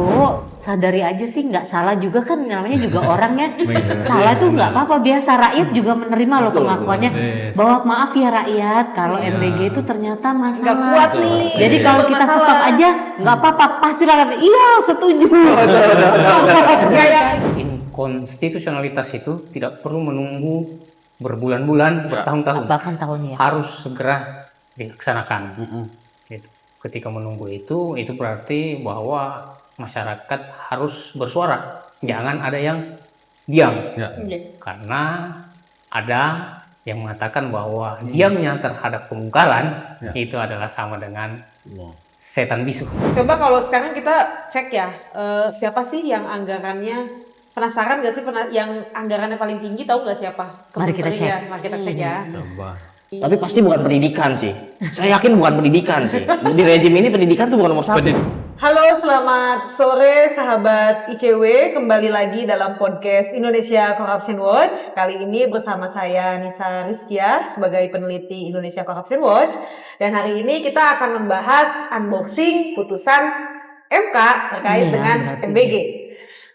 Prabowo sadari aja sih, nggak salah juga kan, namanya juga orang ya. Salah itu nggak apa-apa, biasa rakyat juga menerima loh pengakuannya bahwa maaf ya rakyat, kalau MBG itu ternyata masalah. Nggak kuat nih. Jadi kalau kita stop aja nggak apa-apa, pasti silakan. Iya setuju. Konstitusionalitas itu tidak perlu menunggu berbulan-bulan, bertahun-tahun. Bahkan tahunnya. Harus segera dilaksanakan. Gitu. Ketika menunggu itu berarti bahwa masyarakat harus bersuara. Jangan ada yang diam. Karena ada yang mengatakan bahwa diamnya terhadap pembongkaran itu adalah sama dengan setan bisu. Coba kalau sekarang kita cek ya, siapa sih yang anggarannya, penasaran gak sih yang anggarannya paling tinggi, tahu gak siapa? Mari kita cek. Mari kita cek ya. Tapi pasti bukan pendidikan sih. Saya yakin bukan pendidikan sih. Di rezim ini pendidikan tuh bukan nomor 1. Halo, selamat sore sahabat ICW. Kembali lagi dalam podcast Indonesia Corruption Watch. Kali ini bersama saya Nisa Rizkia sebagai peneliti Indonesia Corruption Watch. Dan hari ini kita akan membahas unboxing putusan MK terkait dengan MBG.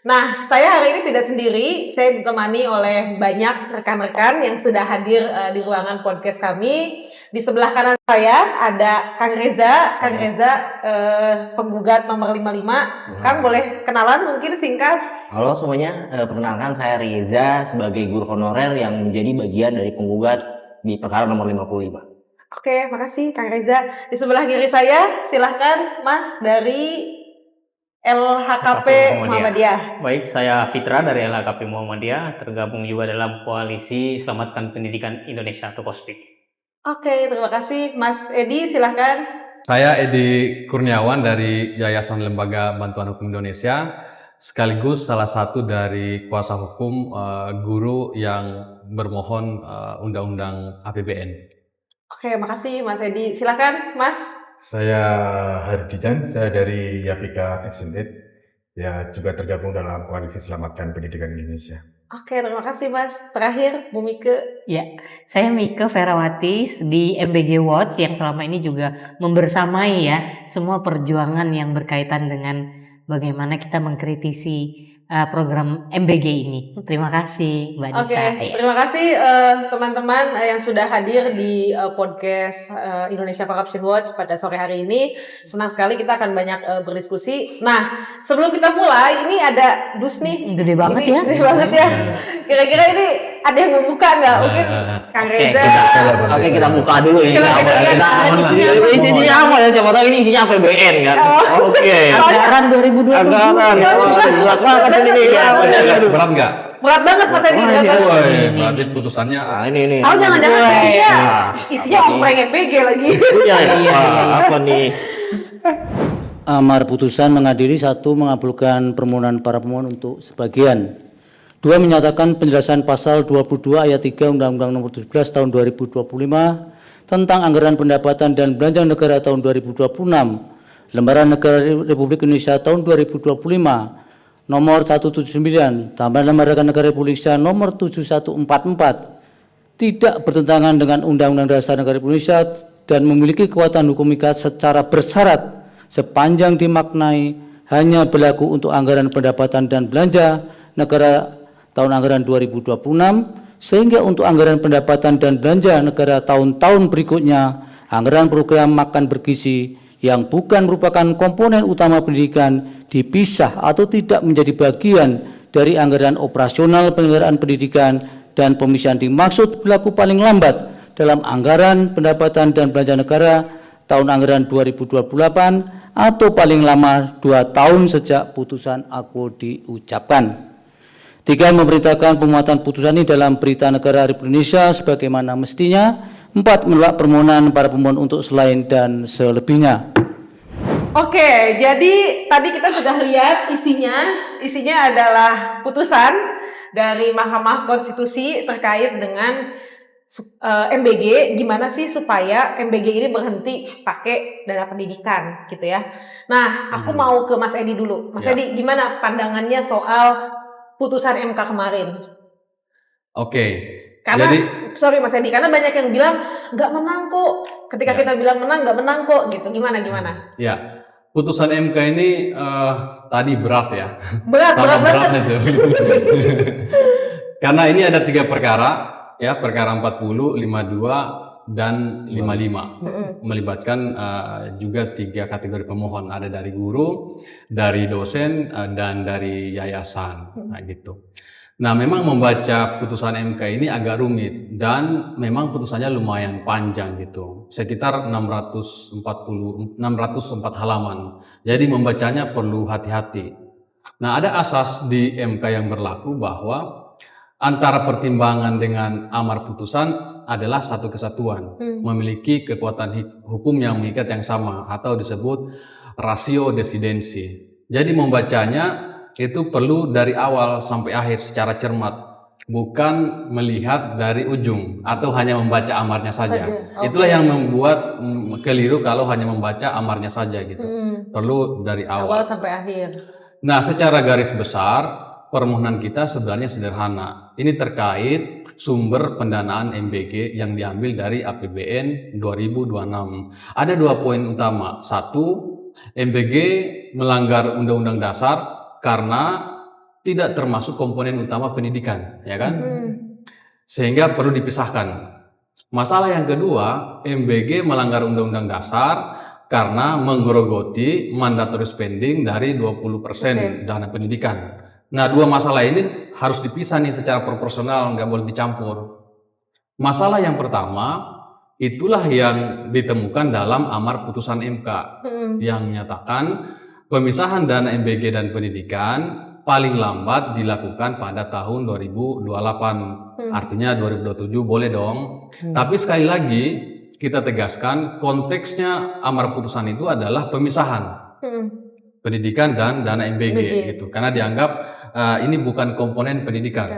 Nah, saya hari ini tidak sendiri, saya ditemani oleh banyak rekan-rekan yang sudah hadir di ruangan podcast kami. Di sebelah kanan saya ada Kang Reza, penggugat nomor 55. Kang boleh kenalan mungkin singkat? Halo semuanya, perkenalkan saya Reza sebagai guru honorer yang menjadi bagian dari penggugat di perkara nomor 55. Oke, makasih Kang Reza. Di sebelah kiri saya, silahkan Mas dari LHKP Muhammadiyah. Baik, saya Fitra dari LHKP Muhammadiyah, tergabung juga dalam koalisi Selamatkan Pendidikan Indonesia atau KOSPI. Oke, terima kasih. Mas Edi, silahkan. Saya Edi Kurniawan dari Yayasan Lembaga Bantuan Hukum Indonesia, sekaligus salah satu dari kuasa hukum guru yang bermohon Undang-Undang APBN. Oke, makasih Mas Edi. Silahkan, Mas. Saya Hardijan, saya dari Yapika Extended, ya juga tergabung dalam Koalisi Selamatkan Pendidikan Indonesia. Oke, terima kasih Mas. Terakhir, Bu Mike. Ya, saya Mike Ferawati di MBG Watch yang selama ini juga membersamai ya semua perjuangan yang berkaitan dengan bagaimana kita mengkritisi program MBG ini. Terima kasih Mbak Nisa. Terima kasih teman-teman yang sudah hadir di podcast Indonesia Corruption Watch pada sore hari ini. Senang sekali kita akan banyak berdiskusi. Nah, sebelum kita mulai, ini ada dus nih. Gede banget ya. Gede banget ya. Kira-kira ini ada yang mau buka nggak? Mungkin Kang Reza. Oke, kita buka dulu ini. Ini apa ya? Siapa tahu ini isinya APBN kan? Oke. Anggaran 2020. Berat nggak? Berat banget Mas Edi. Berarti putusannya ini. Oh, jangan-jangan isinya ompreng MBG lagi. Iya. Apa nih? Amar putusan mengadili 1. Mengabulkan permohonan para pemohon untuk sebagian. 2. Menyatakan penjelasan pasal 22 ayat 3 Undang-Undang Nomor 17 Tahun 2025 tentang anggaran pendapatan dan belanja negara tahun 2026, Lembaran Negara Republik Indonesia tahun 2025 Nomor 179, tambahan Lembaran Negara Republik Indonesia Nomor 7144 tidak bertentangan dengan Undang-Undang Dasar Negara Republik Indonesia dan memiliki kekuatan hukum ikat secara bersyarat sepanjang dimaknai hanya berlaku untuk anggaran pendapatan dan belanja negara tahun anggaran 2026, sehingga untuk anggaran pendapatan dan belanja negara tahun-tahun berikutnya, anggaran program makan bergizi yang bukan merupakan komponen utama pendidikan dipisah atau tidak menjadi bagian dari anggaran operasional penyelenggaraan pendidikan, dan pemisahan dimaksud berlaku paling lambat dalam anggaran pendapatan dan belanja negara tahun anggaran 2028 atau paling lama 2 tahun sejak putusan aku diucapkan. 3. Memerintahkan pemuatan putusan ini dalam berita negara Republik Indonesia sebagaimana mestinya. 4. Menolak permohonan para pemohon untuk selain dan selebihnya. Oke, jadi tadi kita sudah lihat isinya adalah putusan dari Mahkamah Konstitusi terkait dengan MBG, gimana sih supaya MBG ini berhenti pakai dana pendidikan gitu ya. Nah, aku mau ke Mas Edi dulu. Mas Edi, gimana pandangannya soal putusan MK kemarin? Karena, sorry Mas Edi, karena banyak yang bilang nggak menang kok. Ketika kita bilang menang, nggak menang kok gitu. Gimana? Ya, putusan MK ini tadi berat ya. Berat Sama banget. beratnya tuh. Karena ini ada 3 perkara, ya, perkara 40, 52, dan 55. Melibatkan juga 3 kategori pemohon. Ada dari guru, dari dosen, dan dari yayasan. Nah, gitu. Nah, memang membaca putusan MK ini agak rumit dan memang putusannya lumayan panjang gitu. Sekitar 604 halaman. Jadi membacanya perlu hati-hati. Nah, ada asas di MK yang berlaku bahwa antara pertimbangan dengan amar putusan adalah satu kesatuan, memiliki kekuatan hukum yang mengikat yang sama atau disebut rasio desidensi. Jadi membacanya itu perlu dari awal sampai akhir secara cermat, bukan melihat dari ujung atau hanya membaca amarnya saja. Itulah yang membuat keliru kalau hanya membaca amarnya saja gitu. Perlu dari Awal awal. sampai akhir. Nah, secara garis besar permohonan kita sebenarnya sederhana. Ini terkait sumber pendanaan MBG yang diambil dari APBN 2026. Ada 2 poin utama. 1, MBG melanggar Undang-Undang Dasar karena tidak termasuk komponen utama pendidikan, ya kan? Sehingga perlu dipisahkan. Masalah yang kedua, MBG melanggar Undang-Undang Dasar karena menggerogoti mandatory spending dari 20% dana pendidikan. Nah, 2 masalah ini harus dipisah nih secara proporsional, nggak boleh dicampur. Masalah yang pertama, itulah yang ditemukan dalam amar putusan MK yang menyatakan pemisahan dana MBG dan pendidikan paling lambat dilakukan pada tahun 2028. Artinya 2027 boleh dong. Tapi sekali lagi kita tegaskan konteksnya amar putusan itu adalah pemisahan pendidikan dan dana MBG gitu. Karena dianggap ini bukan komponen pendidikan.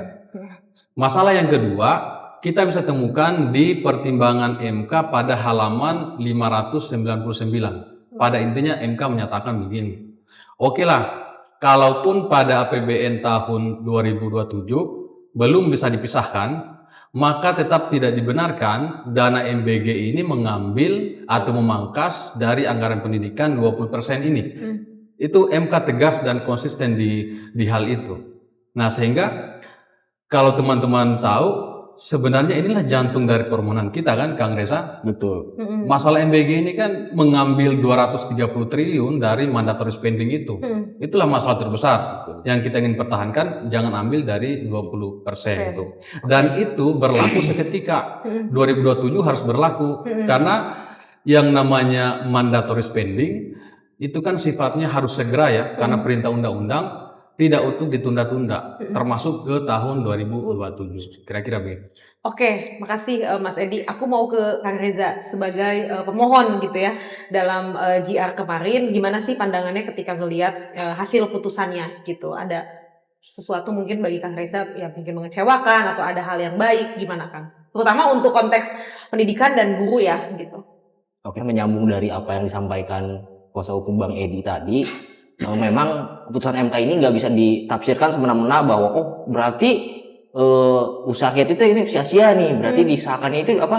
Masalah yang kedua kita bisa temukan di pertimbangan MK pada halaman 599. Pada intinya MK menyatakan begini, oke lah, kalaupun pada APBN tahun 2027 belum bisa dipisahkan, maka tetap tidak dibenarkan dana MBG ini mengambil atau memangkas dari anggaran pendidikan 20% ini. Itu MK tegas dan konsisten di hal itu. Nah, sehingga kalau teman-teman tahu, sebenarnya inilah jantung dari permohonan kita kan, Kang Reza? Betul. Masalah MBG ini kan mengambil 230 triliun dari mandatory spending itu. Itulah masalah terbesar yang kita ingin pertahankan, jangan ambil dari 20% itu. Dan itu berlaku seketika. 2027 harus berlaku karena yang namanya mandatory spending itu kan sifatnya harus segera ya, karena perintah undang-undang tidak utuh ditunda-tunda, termasuk ke tahun 2027. Kira-kira begitu. Oke, makasih Mas Edi. Aku mau ke Kang Reza sebagai pemohon gitu ya dalam GR kemarin. Gimana sih pandangannya ketika ngelihat hasil putusannya gitu? Ada sesuatu mungkin bagi Kang Reza yang mungkin mengecewakan atau ada hal yang baik, gimana Kang? Terutama untuk konteks pendidikan dan guru ya gitu. Oke, menyambung dari apa yang disampaikan kuasa hukum Bang Edi tadi, memang putusan MK ini nggak bisa ditafsirkan semena-mena bahwa oh berarti usaha kita itu ini sia-sia nih, berarti disahkannya itu apa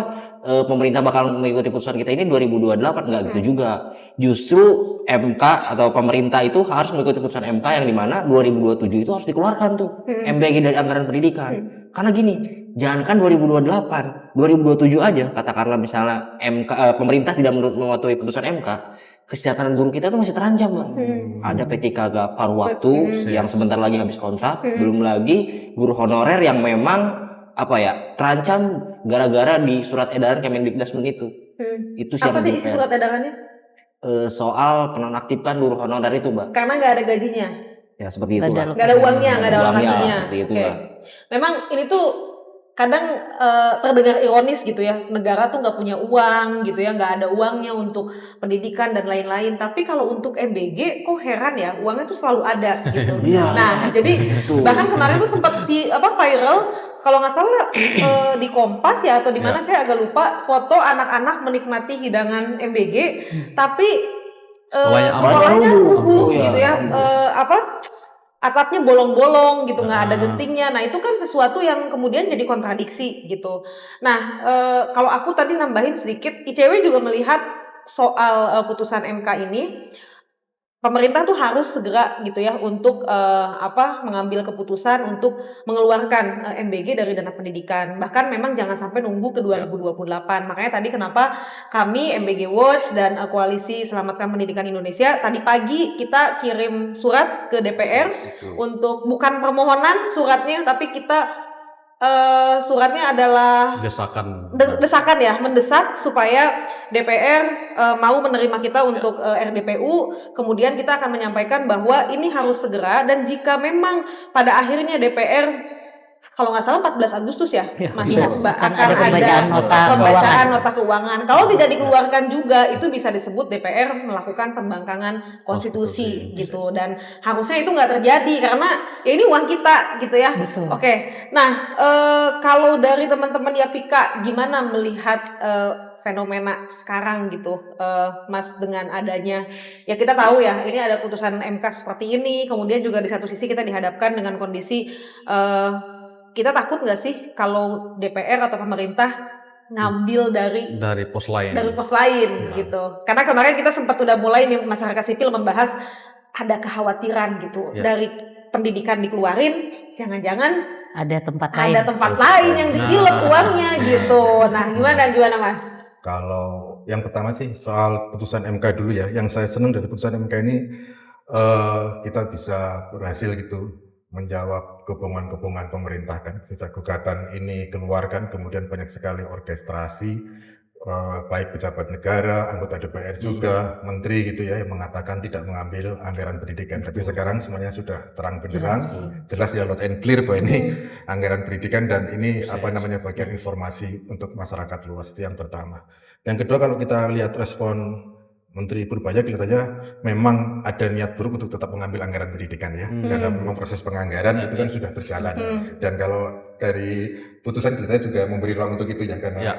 pemerintah bakal mengikuti putusan kita ini 2028, nggak gitu juga. Justru MK atau pemerintah itu harus mengikuti putusan MK yang dimana 2027 itu harus dikeluarkan tuh MBG dari anggaran pendidikan. Karena gini, jangankan 2028, 2027 aja katakanlah misalnya pemerintah tidak mematuhi putusan MK, kesejahteraan guru kita tuh masih terancam, Bang. Ada P3K paruh waktu yang sebentar lagi habis kontrak, belum lagi guru honorer yang memang terancam gara-gara di surat edaran Kemendikbud itu. Itu Apa sih isi surat edarannya? Soal penonaktifkan guru honorer itu, Mbak. Karena nggak ada gajinya. Ya seperti itu, Mbak. Nggak ada uangnya, nggak ada alokasinya. Seperti itu, Mbak. Memang ini tuh kadang terdengar ironis gitu ya, negara tuh nggak punya uang gitu ya, nggak ada uangnya untuk pendidikan dan lain-lain. Tapi kalau untuk MBG kok heran ya, uangnya tuh selalu ada gitu. Nah, jadi bahkan kemarin tuh sempat viral, kalau nggak salah di Kompas ya atau di mana saya agak lupa, foto anak-anak menikmati hidangan MBG, tapi sekolahnya rubuh gitu ya, atapnya bolong-bolong gitu, nggak ada gentingnya. Nah itu kan sesuatu yang kemudian jadi kontradiksi gitu. Nah kalau aku tadi nambahin sedikit, ICW juga melihat soal putusan MK ini pemerintah tuh harus segera gitu ya untuk mengambil keputusan untuk mengeluarkan MBG dari dana pendidikan. Bahkan memang jangan sampai nunggu ke 2028. Makanya tadi kenapa kami MBG Watch dan Koalisi Selamatkan Pendidikan Indonesia tadi pagi kita kirim surat ke DPR untuk bukan permohonan suratnya, tapi kita suratnya adalah desakan ya, mendesak supaya DPR mau menerima kita untuk RDPU. Kemudian kita akan menyampaikan bahwa ini harus segera, dan jika memang pada akhirnya DPR kalau nggak salah 14 Agustus ya, Mas, akan ada pembacaan nota keuangan. Kalau tidak dikeluarkan juga, itu bisa disebut DPR melakukan pembangkangan konstitusi gitu, dan harusnya itu nggak terjadi karena ya ini uang kita gitu ya. Oke. Nah, kalau dari teman-teman Yapika gimana melihat fenomena sekarang gitu, Mas, dengan adanya ya kita tahu ya ini ada putusan MK seperti ini, kemudian juga di satu sisi kita dihadapkan dengan kondisi kita takut nggak sih kalau DPR atau pemerintah ngambil dari pos lain gitu, karena kemarin kita sempat udah mulai nih masyarakat sipil membahas ada kekhawatiran gitu dari pendidikan dikeluarin, jangan-jangan ada tempat lain yang dikilet uangnya gitu. Nah, gimana Mas? Kalau yang pertama sih soal putusan MK dulu ya. Yang saya senang dari putusan MK ini kita bisa berhasil gitu menjawab kebohongan-kebohongan pemerintah kan. Sejak gugatan ini keluarkan, kemudian banyak sekali orkestrasi baik pejabat negara, anggota DPR juga, menteri gitu ya, yang mengatakan tidak mengambil anggaran pendidikan. Tapi sekarang semuanya sudah terang benderang, jelas ya, loud and clear bahwa ini anggaran pendidikan, dan ini bagian informasi untuk masyarakat luas. Itu yang pertama. Yang kedua, kalau kita lihat respon Menteri Purbaya, kelihatannya memang ada niat buruk untuk tetap mengambil anggaran pendidikan ya, karena memang proses penganggaran itu kan sudah berjalan. Dan kalau dari putusan kita juga memberi ruang untuk itu ya, karena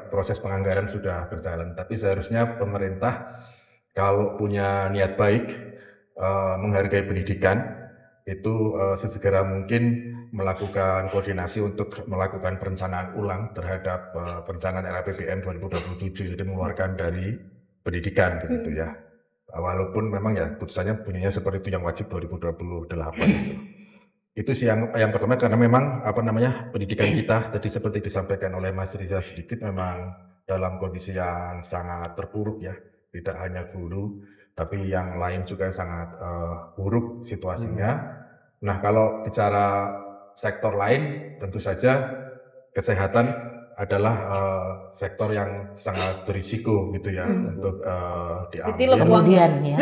proses penganggaran sudah berjalan. Tapi seharusnya pemerintah kalau punya niat baik menghargai pendidikan itu sesegera mungkin melakukan koordinasi untuk melakukan perencanaan ulang terhadap perencanaan RAPBN 2027, jadi mengeluarkan dari pendidikan begitu ya. Walaupun memang ya putusannya bunyinya seperti itu, yang wajib 2028 gitu. Itu sih yang pertama, karena memang pendidikan kita tadi seperti disampaikan oleh Mas Riza sedikit memang dalam kondisi yang sangat terpuruk ya. Tidak hanya guru, tapi yang lain juga sangat buruk situasinya. Nah, kalau bicara sektor lain, tentu saja kesehatan adalah sektor yang sangat berisiko gitu ya untuk diambil uangnya.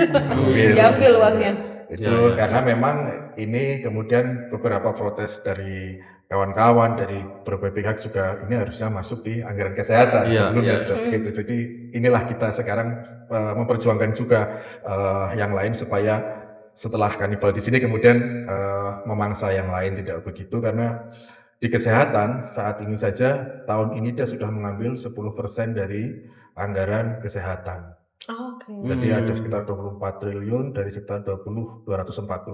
Itu karena memang ini kemudian beberapa protes dari kawan-kawan dari berbagai pihak juga, ini harusnya masuk di anggaran kesehatan sebelumnya sudah begitu. Jadi inilah kita sekarang memperjuangkan juga yang lain supaya setelah kanibal di sini kemudian memangsa yang lain tidak begitu, karena di kesehatan saat ini saja tahun ini dia sudah mengambil 10% dari anggaran kesehatan. Jadi ada sekitar 24 triliun dari sekitar 240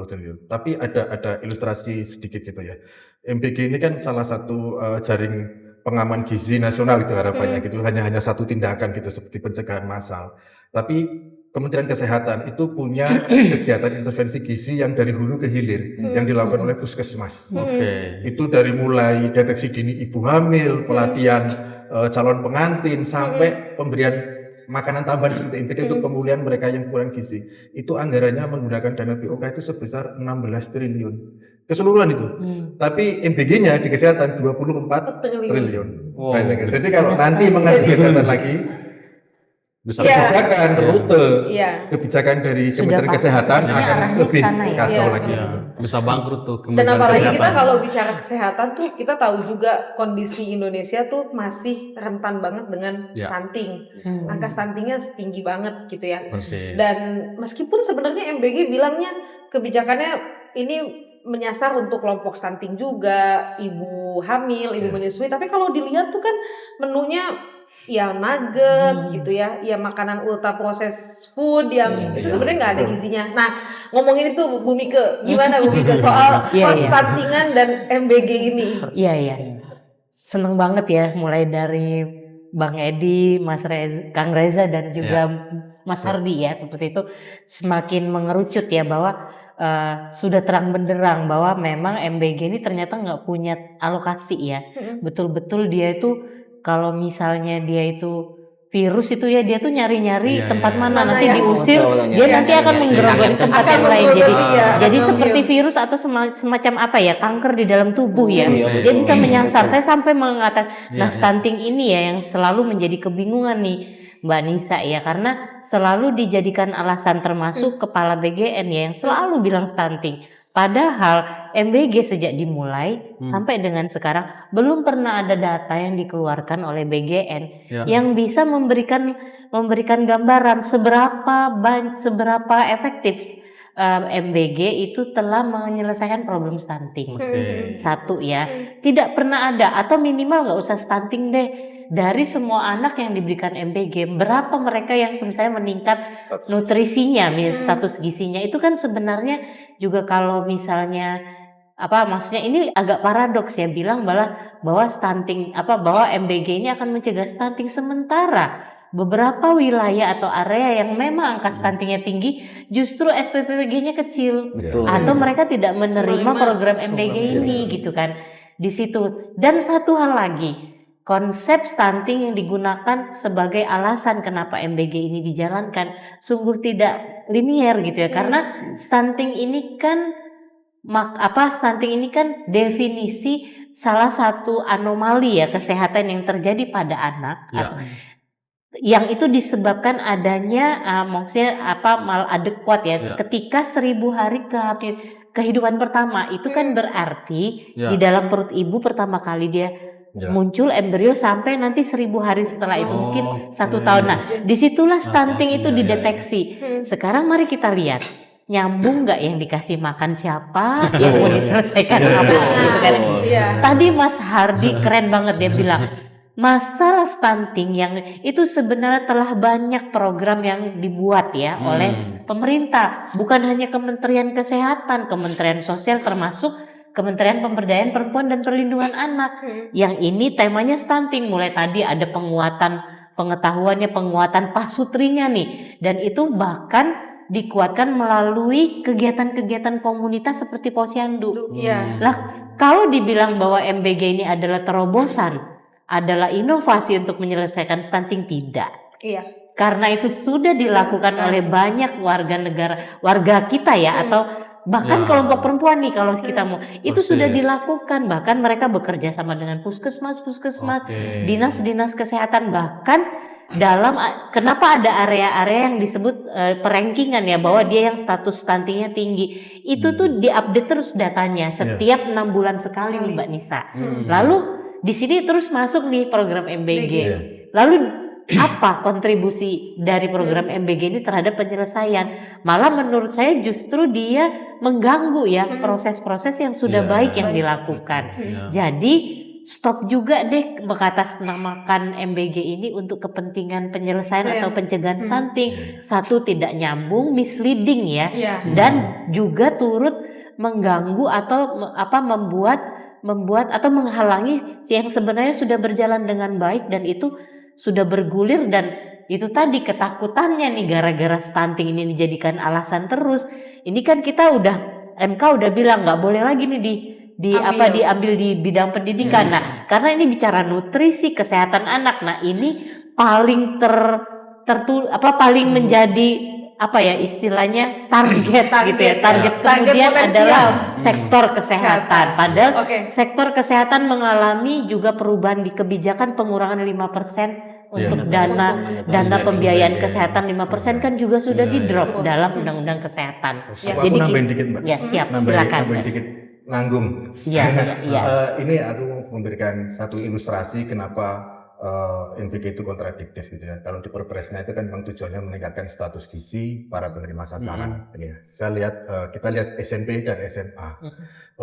triliun. Tapi ada ilustrasi sedikit gitu ya. MBG ini kan salah satu jaring pengaman gizi nasional itu harapannya gitu. Hanya satu tindakan gitu seperti pencegahan massal. Tapi Kementerian Kesehatan itu punya kegiatan intervensi gizi yang dari hulu ke hilir yang dilakukan oleh puskesmas. Itu dari mulai deteksi dini ibu hamil, pelatihan calon pengantin, sampai pemberian makanan tambahan seperti MBG untuk pemulihan mereka yang kurang gizi. Itu anggarannya menggunakan dana BOK itu sebesar 16 triliun. Keseluruhan itu. Tapi MBG-nya di kesehatan 24 triliun. Jadi kalau nanti mengambil kesehatan lagi, kebijakan rute, kebijakan dari Kementerian Kesehatan akan lebih kacau lagi. Bisa bangkrut tuh. Dan apalagi kita kalau bicara kesehatan tuh kita tahu juga kondisi Indonesia tuh masih rentan banget dengan stunting. Angka stuntingnya tinggi banget gitu ya. Dan meskipun sebenarnya MBG bilangnya kebijakannya ini menyasar untuk kelompok stunting juga, ibu hamil, ibu menyusui, tapi kalau dilihat tuh kan menunya ya nugget gitu ya, makanan ultra processed food yang itu sebenarnya nggak ada gizinya. Nah, ngomongin itu Bu Mike, gimana Bu Mike soal stuntingan dan MBG ini? Seneng banget ya, mulai dari Bang Edi, Kang Reza dan juga Mas Hardi ya seperti itu semakin mengerucut ya bahwa sudah terang benderang bahwa memang MBG ini ternyata nggak punya alokasi ya. Betul-betul dia itu kalau misalnya dia itu virus itu ya dia tuh nyari-nyari tempat mana nanti diusir, dia nanti akan menggerogoti tempat yang lain. Jadi seperti virus atau semacam apa ya, kanker di dalam tubuh ya. Dia bisa menyasar. Saya sampai mengatakan, nah stunting ini ya yang selalu menjadi kebingungan nih Mbak Nisa ya, karena selalu dijadikan alasan termasuk kepala BGN ya yang selalu bilang stunting. Padahal MBG sejak dimulai sampai dengan sekarang belum pernah ada data yang dikeluarkan oleh BGN yang bisa memberikan gambaran seberapa efektif MBG itu telah menyelesaikan problem stunting. Satu ya, tidak pernah ada atau minimal nggak usah stunting deh. Dari semua anak yang diberikan MBG, berapa mereka yang misalnya meningkat nutrisinya, status gizinya itu kan sebenarnya juga kalau misalnya maksudnya ini agak paradoks ya bilang bahwa stunting bahwa MBG ini akan mencegah stunting sementara beberapa wilayah atau area yang memang angka stuntingnya tinggi justru SPPBG-nya kecil atau mereka tidak menerima program MBG ini gitu kan di situ. Dan satu hal lagi, konsep stunting yang digunakan sebagai alasan kenapa MBG ini dijalankan sungguh tidak linier gitu ya, karena stunting ini kan definisi salah satu anomali ya kesehatan yang terjadi pada anak yang itu disebabkan adanya maksudnya maladekuat ya ketika 1000 hari kehidupan pertama itu kan berarti di dalam perut ibu pertama kali dia muncul embrio sampai nanti 1000 hari setelah itu mungkin 1 tahun. Nah disitulah stunting itu dideteksi. Sekarang mari kita lihat nyambung nggak yang dikasih makan siapa, yang mau diselesaikan apa gitu kan. Tadi Mas Hardi keren banget dia bilang masalah stunting yang itu sebenarnya telah banyak program yang dibuat ya oleh pemerintah, bukan hanya Kementerian Kesehatan, Kementerian Sosial termasuk Kementerian Pemberdayaan Perempuan dan Perlindungan Anak. Yang ini temanya stunting, mulai tadi ada penguatan pengetahuannya, penguatan pasutrinya nih, dan itu bahkan dikuatkan melalui kegiatan-kegiatan komunitas seperti Posyandu. Lah kalau dibilang bahwa MBG ini adalah terobosan, adalah inovasi untuk menyelesaikan stunting, tidak. Karena itu sudah dilakukan oleh banyak warga kita ya atau bahkan kelompok perempuan nih kalau kita mau itu sudah dilakukan, bahkan mereka bekerja sama dengan puskesmas, dinas kesehatan, bahkan dalam kenapa ada area-area yang disebut perankingan ya bahwa dia yang status stuntingnya tinggi itu tuh diupdate terus datanya setiap 6 bulan sekali nih Mbak Nisa. Lalu di sini terus masuk nih program MBG. Lalu apa kontribusi dari program MBG ini terhadap penyelesaian? Malah menurut saya justru dia mengganggu ya proses-proses yang sudah baik yang dilakukan. Jadi stop juga deh mengatasnamakan MBG ini untuk kepentingan penyelesaian atau pencegahan stunting. Satu, tidak nyambung, misleading ya, dan juga turut mengganggu atau membuat atau menghalangi yang sebenarnya sudah berjalan dengan baik dan itu sudah bergulir. Dan itu tadi ketakutannya nih gara-gara stunting ini dijadikan alasan terus. Ini kan kita MK udah bilang nggak boleh lagi nih diambil di bidang pendidikan. Nah, karena ini bicara nutrisi, kesehatan anak. Nah, ini paling paling menjadi istilahnya target gitu ya. Target kemudian adalah sektor kesehatan. Padahal sektor kesehatan mengalami juga perubahan di kebijakan pengurangan 5% untuk dana pembiayaan kesehatan 5% kan juga sudah di-drop dalam Undang-Undang Kesehatan. Jadi aku nambahin dikit Mbak. Ya, siap, silakan. Nambahin dikit nanggung. Ini aku memberikan satu ilustrasi kenapa MBG itu kontradiktif gitu ya. Kalau di Perpresnya itu kan memang tujuannya meningkatkan status gizi para penerima sasaran. Kita lihat SMP dan SMA.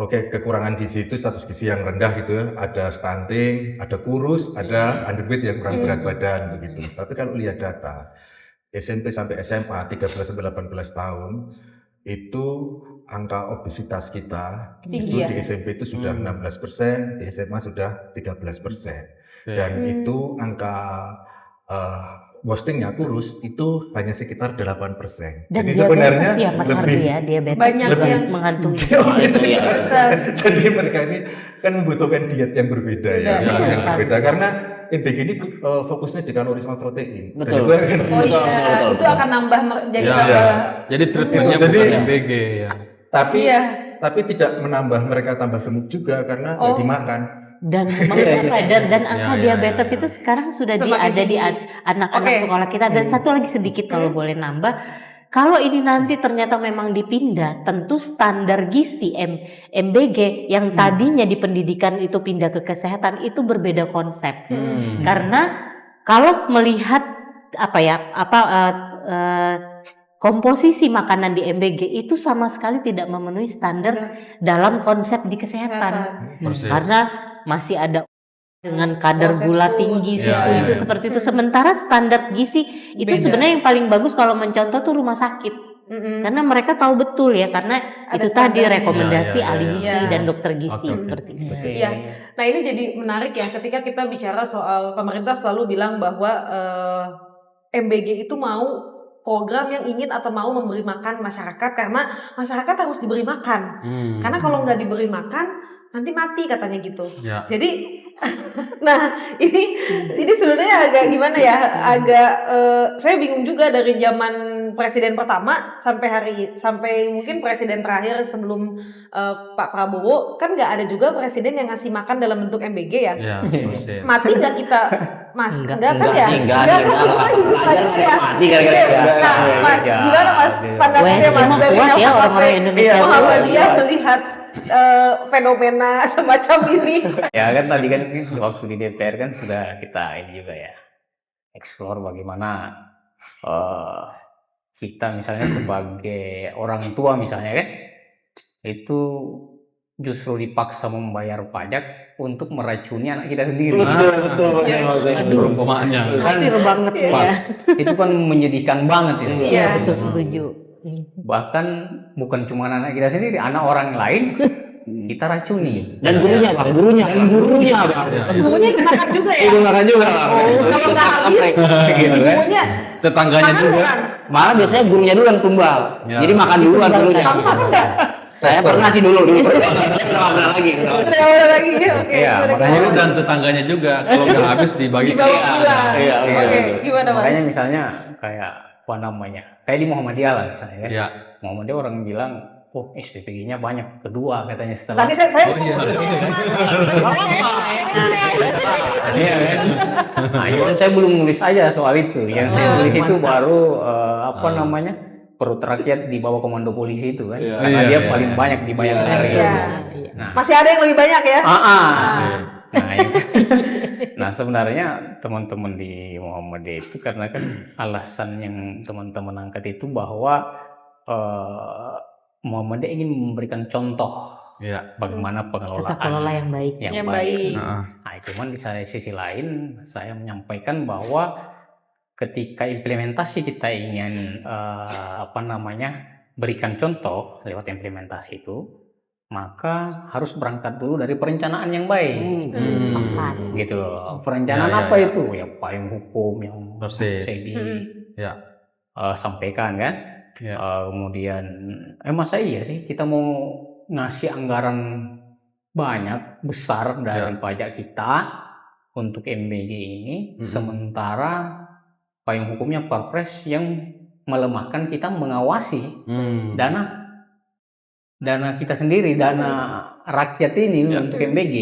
Kekurangan gizi itu status gizi yang rendah gitu ya. Ada stunting, ada kurus, ada underweight yang kurang berat badan begitu. Tapi kalau lihat data SMP sampai SMA 13 sampai 18 tahun itu angka obesitas kita Tinggi itu ya? di SMP itu sudah 16%, di SMA sudah 13%. Dan itu angka wastingnya kurus itu hanya sekitar 8%. Dan Jadi diabetes sebenarnya ya Mas lebih Hardi ya, diabetes Banyak juga yang menghantui. Jadi mereka ini kan membutuhkan diet yang berbeda ya, Betul yang sekali. berbeda karena MBG ini fokusnya di kalori sama protein. Dan Betul. itu akan- Oh iya, itu akan nambah jadi Ya, tambah. Jadi treatmentnya Jadi- bukan MBG ya. tapi Iya. tapi tidak menambah mereka tambah gemuk juga karena Oh. lagi makan. Dan memang dan angka Ya, ya, diabetes ya. itu sekarang sudah Semakin ada di tinggi. anak-anak Oke. sekolah kita. Dan satu lagi sedikit kalau boleh nambah, kalau ini nanti ternyata memang dipindah, tentu standar gizi MBG yang tadinya di pendidikan itu pindah ke kesehatan itu berbeda konsep. Karena kalau melihat komposisi makanan di MBG itu sama sekali tidak memenuhi standar dalam konsep di kesehatan. Persis. Karena masih ada dengan kadar Proses gula food. tinggi, Ya, susu ya, itu ya. seperti itu. Sementara standar gizi itu Beda. sebenarnya yang paling bagus kalau mencontoh tuh rumah sakit. Karena mereka tahu betul ya, karena Ada itu tadi standarnya. rekomendasi Ya, ya, ya, ahli ya. gizi Ya. dan dokter gizi Oke, oke. seperti itu. Iya. Nah ini jadi menarik ya ketika kita bicara soal pemerintah selalu bilang bahwa MBG itu mau program yang ingin atau mau memberi makan masyarakat karena masyarakat harus diberi makan. Karena kalau nggak diberi makan nanti mati katanya gitu. Ya. Jadi, nah ini sebenarnya agak gimana ya? Saya bingung juga dari zaman presiden pertama sampai mungkin presiden terakhir sebelum Pak Prabowo kan nggak ada juga presiden yang ngasih makan dalam bentuk MBG ya. Ya, persis. Mati nggak kita, Mas? Enggak kan ya? Enggak Enggak kan kita lagi Belajar belajar ya. mati gara-gara itu. Nah, Mas, Ya. gimana Mas pandangannya Wah, Mas emang dari kuat ya yang orang-orang Indonesia. Muhammadiyah melihat fenomena semacam ini? Ya kan tadi kan waktu di DPR kan sudah kita ini juga ya explore bagaimana kita misalnya sebagai orang tua misalnya kan itu justru dipaksa membayar pajak untuk meracuni anak kita sendiri. Betul. Aduh, Perumpamaannya. satir banget ya. Pas itu kan menyedihkan banget itu. Iya. Betul, setuju. Bahkan bukan cuma anak kita sendiri, anak orang lain kita racuni. Dan gurunya bang, gurunya bang. Gurunya dimakan juga ya? Itu makan juga bang. Kalau nggak habis, Gitu kan. gurunya Tetangganya makan juga. orang. Malah biasanya gurunya dulu yang tumbal. Ya. Jadi makan duluan gurunya. Kamu makan nggak? Saya pernah sih dulu. Kita nggak pernah lagi. Sudah ada lagi ya? Oke. Iya, gimana, makanya gimana? Dan tetangganya juga kalau nggak habis dibagi. Dibawa pulang. Iya, Oke, gimana Mas? Makanya misalnya kayak apa namanya? Kayak di Muhammadiyah lah misalnya kan. Ya. Muhammadiyah orang bilang, oh SPPG-nya banyak, kedua katanya setelah. Tadi saya Oh, iya. Iya kan? Nah, itu kan saya belum nulis aja soal itu. Yang saya tulis itu baru apa namanya? Perut rakyat di bawah komando polisi itu kan. Karena Iya, dia iya, paling iya. banyak dibayar dari. Iya. Nah, Masih ada yang lebih banyak ya? Nah, nah sebenarnya teman-teman di Muhammadiyah itu karena kan alasan yang teman-teman angkat itu bahwa Muhammadiyah ingin memberikan contoh Ya. bagaimana pengelolaan Tata kelola yang baik. Yang baik. Nah, cuman di sisi lain saya menyampaikan bahwa ketika implementasi kita ingin berikan contoh lewat implementasi itu, maka harus berangkat dulu dari perencanaan yang baik. Sepakat. Gitu loh. Perencanaan Ya, ya, apa ya. itu? Ya payung hukum yang Persis. saya Ya. sampaikan kan. Ya. Kemudian masa iya sih kita mau ngasih anggaran banyak besar dari pajak kita untuk MBG ini, sementara payung hukumnya Perpres yang melemahkan kita mengawasi dana kita sendiri, dana rakyat ini untuk MBG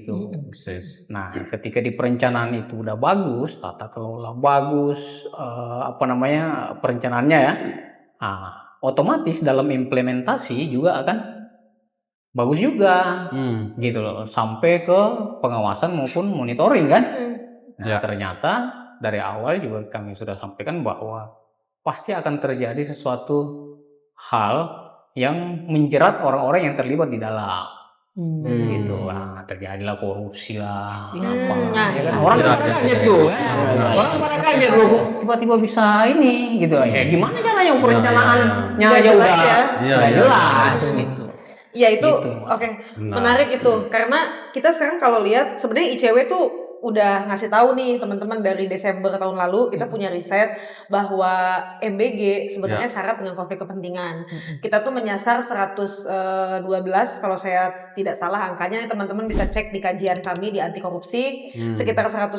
gitu. Persis. Nah, ketika di perencanaan itu udah bagus, tata kelola bagus, perencanaannya ya, otomatis dalam implementasi juga akan bagus juga, gitu loh, sampai ke pengawasan maupun monitoring kan. Nah, ternyata dari awal juga kami sudah sampaikan bahwa pasti akan terjadi sesuatu hal yang menjerat orang-orang yang terlibat di dalam. gitu lah, terjadilah korupsi lah, Iya. apa, Nah, ya kan? Orang Iya, pada iya, kaget iya, tuh, iya. kan? Benar. Orang pada kaget loh, kok tiba-tiba bisa ini, gitu. Ya gimana caranya perencanaannya Nggak aja jelas udah ya. Iya, nggak iya. jelas, gitu. Ya itu Gitu. oke. Benar. Menarik itu karena kita sekarang kalau lihat sebenarnya ICW tuh udah ngasih tahu nih teman-teman dari Desember tahun lalu kita punya riset bahwa MBG sebenarnya syarat dengan konflik kepentingan. Kita tuh menyasar 112 kalau saya tidak salah angkanya, teman-teman bisa cek di kajian kami di anti korupsi. Sekitar 112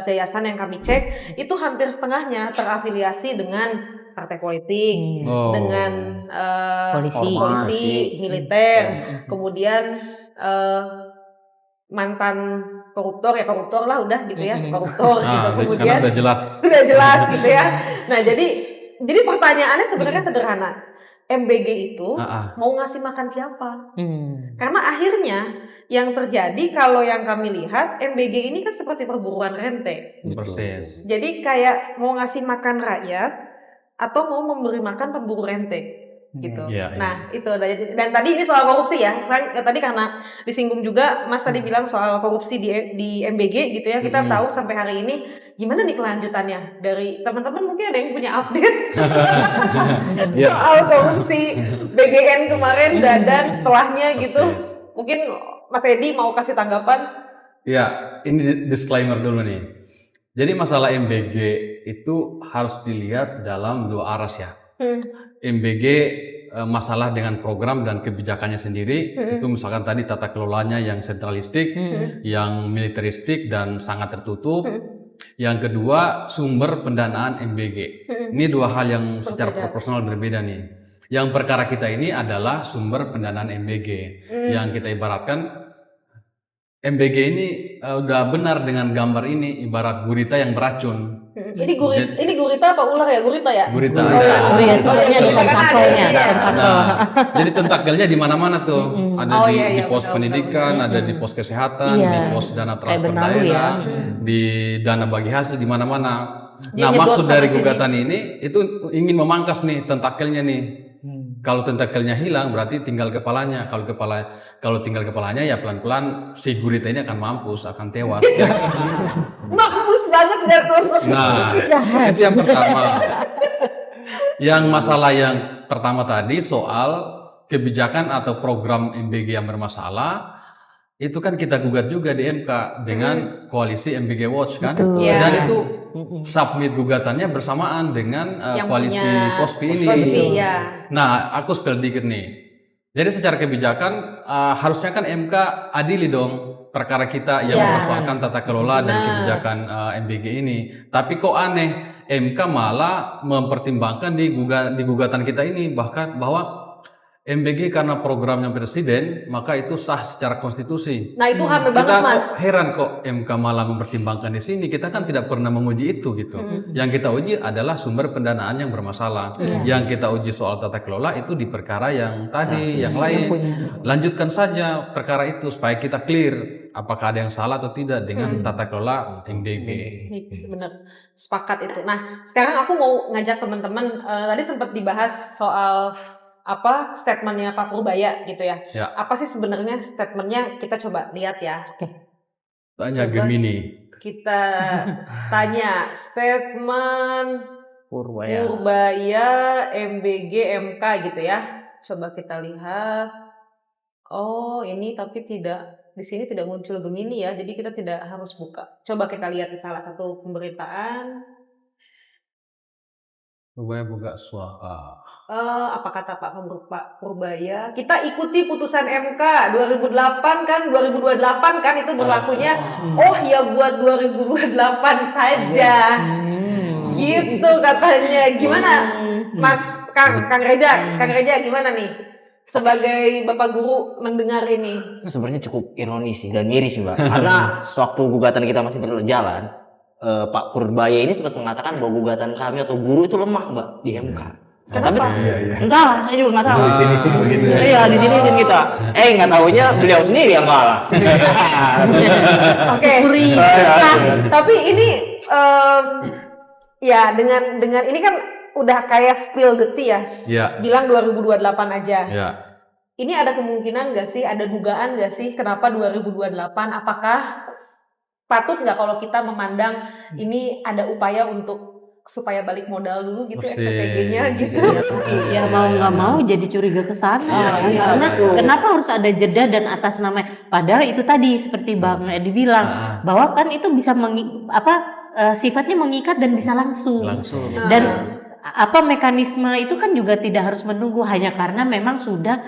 yayasan yang kami cek itu hampir setengahnya terafiliasi dengan partai politik, Oh. dengan Polisi. polisi, militer, kemudian mantan koruptor lah udah gitu ya, koruptor gitu. Nah, Kemudian karena udah jelas. sudah jelas gitu ya. Nah jadi pertanyaannya sebenarnya sederhana. MBG itu mau ngasih makan siapa? Karena akhirnya yang terjadi kalau yang kami lihat MBG ini kan seperti perburuan rente. Persis. Jadi kayak mau ngasih makan rakyat atau mau memberi makan pemburu rente gitu. Iya, Nah itu dan tadi ini soal korupsi ya. Tadi karena disinggung juga Mas tadi bilang soal korupsi di MBG gitu ya. Kita tahu sampai hari ini gimana nih kelanjutannya dari teman-teman, mungkin ada yang punya update soal korupsi BGN kemarin dan setelahnya gitu. Persis. Mungkin Mas Edi mau kasih tanggapan? Ya, ini disclaimer dulu nih. Jadi masalah MBG itu harus dilihat dalam dua aras ya. MBG masalah dengan program dan kebijakannya sendiri itu misalkan tadi tata kelolanya yang sentralistik, yang militeristik dan sangat tertutup. Yang kedua sumber pendanaan MBG. Ini dua hal yang secara proporsional berbeda nih. Yang perkara kita ini adalah sumber pendanaan MBG yang kita ibaratkan MBG ini udah benar dengan gambar ini ibarat gurita yang beracun. Ini gurita apa ular ya? Gurita ya? Gurita Oh, ada. iya. Oh iya, contohnya ada tentakelnya, Iya. tentakel. Nah, jadi tentakelnya di mana-mana tuh. Ada Oh, di, iya, di iya, pos benar, pendidikan, ada di pos kesehatan, Iya. di pos dana Kayak transfer Benalu daerah, ya. di dana bagi hasil di mana-mana. Dia Nah, nyebut maksud sana dari sini. gugatan ini itu ingin memangkas nih tentakelnya nih. Kalau tentakelnya hilang berarti tinggal kepalanya. Kalau tinggal kepalanya ya pelan-pelan si gurita ini akan mampus, akan tewas. Mampus banget gak tuh? Nah, itu yang pertama. Yang masalah yang pertama tadi soal kebijakan atau program MBG yang bermasalah, itu kan kita gugat juga di MK dengan koalisi MBG Watch kan. Betul. Iya. Dan itu submit gugatannya bersamaan dengan Yang koalisi punya Kospi ini. Kospi, ya. Nah, aku spill dikit nih. Jadi secara kebijakan harusnya kan MK adili dong perkara kita yang Iya. mempersoalkan tata kelola dan Benar. kebijakan MBG ini. Tapi kok aneh, MK malah mempertimbangkan di gugatan kita ini bahkan bahwa MBG karena programnya presiden maka itu sah secara konstitusi. Nah itu rame Kita banget Mas. kok heran kok MK malah mempertimbangkan di sini. Kita kan tidak pernah menguji itu gitu. Yang kita uji adalah sumber pendanaan yang bermasalah. Yang kita uji soal tata kelola itu di perkara yang tadi, yang lain. Lanjutkan saja perkara itu supaya kita clear apakah ada yang salah atau tidak dengan tata kelola MBG. Bener, sepakat itu. Nah sekarang aku mau ngajak teman-teman, tadi sempat dibahas soal statementnya Pak Purbaya gitu ya. Ya. Apa sih sebenarnya statementnya, kita coba lihat ya. Tanya Coba. Gemini. Kita tanya statement Purbaya. Purbaya MBG MK gitu ya. Coba kita lihat. Oh ini tapi tidak, di sini tidak muncul Gemini ya, jadi kita tidak harus buka. Coba kita lihat di salah satu pemberitaan. Purbaya buka suara. Apa kata Pak Purbaya? Kita ikuti putusan MK 2008 kan, 2028 kan itu berlakunya. Oh ya buat 2028 saja. Gitu katanya. Gimana Mas Kang Reja gimana nih? Sebagai Bapak Guru mendengar ini. Sebenarnya cukup ironis sih dan miris sih Mbak. Karena sewaktu gugatan kita masih berjalan, Pak Purbaya ini sempat mengatakan bahwa gugatan kami atau guru itu lemah Mbak di MK. Tapi entahlah, saya juga nggak tahu. Di sini begitu. Iya, di sini kita. Nggak tahunya beliau sendiri yang kalah. Oke. Nah, tapi ini ya dengan ini kan udah kayak spill getih ya. Ya. Bilang 2028 aja. Ya. ini ada kemungkinan nggak sih, ada dugaan nggak sih kenapa 2028? Apakah patut nggak kalau kita memandang ini ada upaya untuk supaya balik modal dulu gitu SPPG-nya gitu? Ya mau nggak mau jadi curiga ke sana. Karena kenapa harus ada jeda dan atas nama, padahal itu tadi seperti Bang Edi bilang bahwa kan itu bisa sifatnya mengikat dan bisa langsung. Dan mekanisme itu kan juga tidak harus menunggu hanya karena memang sudah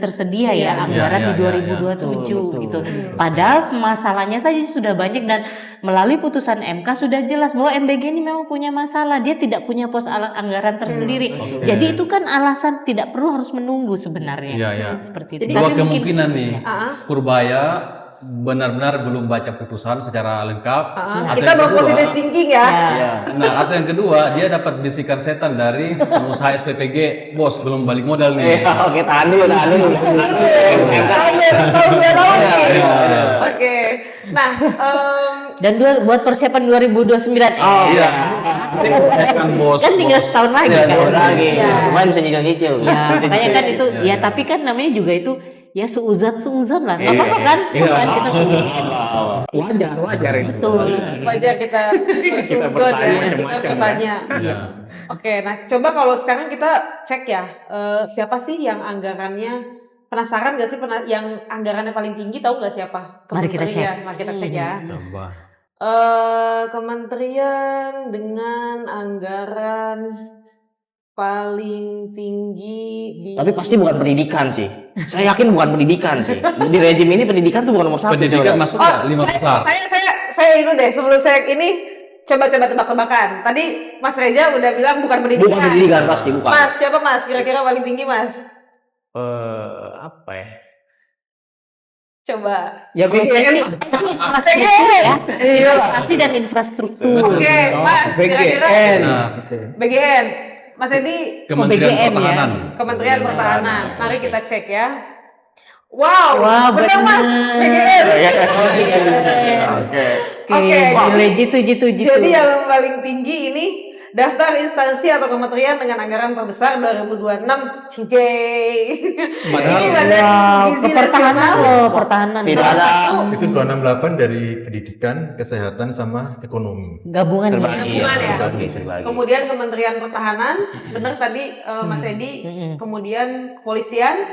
tersedia anggaran di 2027 gitu. Padahal masalahnya saja sudah banyak dan melalui putusan MK sudah jelas bahwa MBG ini memang punya masalah, dia tidak punya pos anggaran tersendiri. Jadi itu kan alasan tidak perlu harus menunggu sebenarnya. Seperti itu. Dua kemungkinan nih, Purbaya benar-benar belum baca putusan secara lengkap. Kita positive thinking ya. Nah, atau yang kedua, dia dapat bisikan setan dari pengusaha SPPG, bos belum balik modal nih. Oke, tahan dulu. Oke. Nah, dan buat persiapan 2029. Kan bos. Kan tinggal setahun lagi kan. Cuma bisa nyicil-nyicil. Ya, makanya kan itu tapi kan namanya juga itu ya seuzon lah. Enggak apa-apa kan? Kita Wajar itu. betul. wajar kita bersuzon ya, kita bertanya. Oke, nah coba kalau sekarang kita cek ya, siapa sih yang anggarannya, penasaran gak sih yang anggarannya paling tinggi, tahu nggak siapa? Mari kita cek. Mari kita cek ya. Coba. Kementerian dengan anggaran paling tinggi di... Tapi pasti bukan pendidikan sih. Saya yakin bukan pendidikan sih. Di rezim ini pendidikan tuh bukan nomor 1. Pendidikan masuk nggak 5 besar? Saya ini deh, sebelum saya ini coba tebak-tebakan. Tadi Mas Reza udah bilang bukan pendidikan. Bukan pendidikan pasti bukan. Mas, siapa Mas? Kira-kira paling tinggi Mas? Apa ya? Coba. Ya BGN. Infrastruktur ya. Investasi dan infrastruktur. Oke, Mas, kira-kira BGN. BGN. Mas Edi, Kementerian BGN Pertahanan. Kementerian Pertahanan. Mari kita cek ya. Wow, benar Mas. bener. BGN. Oke, Jitu. Jadi yang paling tinggi ini daftar instansi atau kementerian dengan anggaran terbesar 2026. Ini badan gizi Pertahanan nasional. pertahanan. Tidak ada. Itu 268 dari pendidikan, kesehatan sama ekonomi. Gabungan Berbagi Gabungan ya. Berbagi. Kemudian Kementerian Pertahanan, benar tadi Mas Edi, kemudian kepolisian,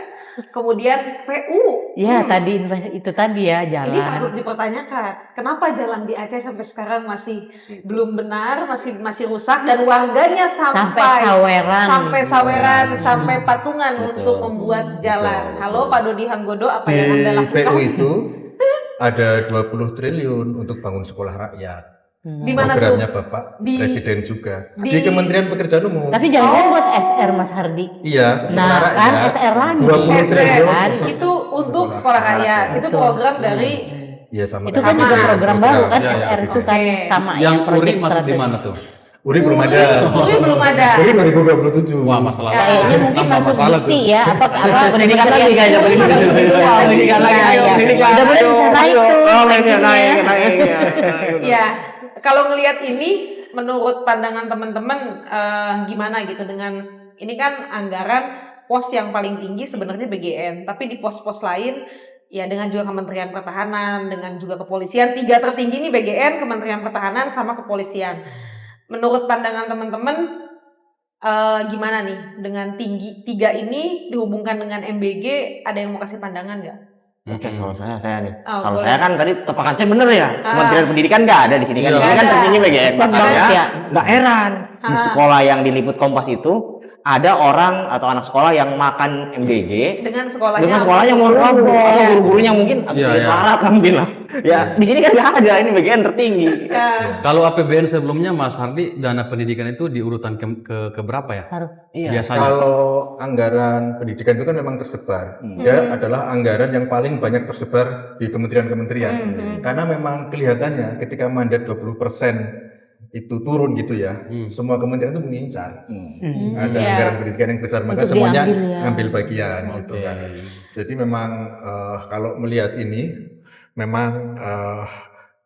kemudian PU. Ya tadi itu tadi ya Ini jalan. patut dipertanyakan, kenapa jalan di Aceh sampai sekarang masih belum benar, masih rusak dan warganya Sampai Saweran. sampai patungan untuk membuat jalan. Halo Pak Dodi Hanggodo, apa yang Anda Di lakukan? PU itu ada 20 triliun untuk bangun sekolah rakyat. Di mana Programnya tuh? Bapak Di- Presiden juga. di- Di Kementerian Pekerjaan Umum. Tapi jangan buat SR Mas Hardi. Iya, Nah sekolah kan rakyat. SR lagi 20 triliun kan. Itu untuk sekolah rakyat. Itu program dari Iya, sama Itu kan kayak juga gitu, program baru kan Ya, SR ya, itu kan Oke. sama Yang proyek URI masuk di strategi. mana tuh? URI belum ada. URI belum ada. URI 2027. Wah, masalah. Kayaknya mungkin Tambah masuk masalah dikti tuh. ya apa Pendidikan lagi kayaknya, pendidikan lagi. Pendidikan lagi, ayo, pendidikan. Udah mulai bisa naik tuh. naik. Iya, kalau ngelihat ini, menurut pandangan teman-teman gimana gitu dengan ini kan anggaran pos yang paling tinggi sebenarnya BGN, tapi di pos-pos lain ya dengan juga Kementerian Pertahanan, dengan juga kepolisian, 3 tertinggi ini BGN, Kementerian Pertahanan sama kepolisian. Menurut pandangan teman-teman gimana nih dengan tinggi 3 ini dihubungkan dengan MBG, ada yang mau kasih pandangan nggak? Oke, kalau saya nih. Oh, Kalau boleh. saya kan tadi tepakan saya bener ya. Kementerian Pendidikan nggak ada di sini kan. Iya. Ini kan Ada. tertinggi BGN. Kasian banget Makanya ya. nggak heran di sekolah yang diliput Kompas itu ada orang atau anak sekolah yang makan MBG Dengan sekolahnya dengan sekolahnya mau atau guru-gurunya mungkin agak Iya, sedikit iya. larat ambil lah. Ya di sini kan nggak ada, ini BGN tertinggi. Kalau APBN sebelumnya Mas Hardi, dana pendidikan itu di urutan ke berapa ya? Iya. Biasanya. Kalau anggaran pendidikan itu kan memang tersebar. Dia adalah anggaran yang paling banyak tersebar di kementerian-kementerian. Karena memang kelihatannya ketika mandat 20% itu turun gitu ya, semua kementerian itu mengincar. Ada Iya. anggaran pendidikan yang besar, maka Untuk semuanya diambil ya. ngambil bagian gitu kan. Jadi memang kalau melihat ini, memang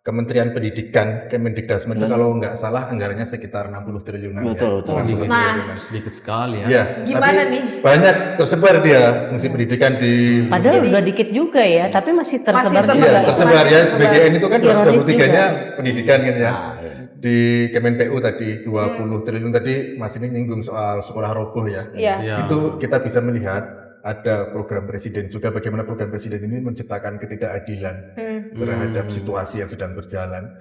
Kementerian Pendidikan, Kemendikdasmen itu kalau nggak salah anggarannya sekitar 60 triliunan. Betul, ya. betul. 60 Nah. triliunan. Sedikit sekali ya. Iya, Gimana tapi nih? banyak tersebar dia fungsi pendidikan di Padahal udah dikit juga ya, tapi masih tersebar tetap juga. Iya, tersebar ya. Tersebar. BGN itu kan Ironis 23-nya pendidikan kan ya. Nah, Di Kemenpu tadi 20 triliun tadi Mas ini nyinggung soal sekolah roboh ya. Iya. Iya. Itu kita bisa melihat ada program presiden juga bagaimana program presiden ini menciptakan ketidakadilan terhadap situasi yang sedang berjalan.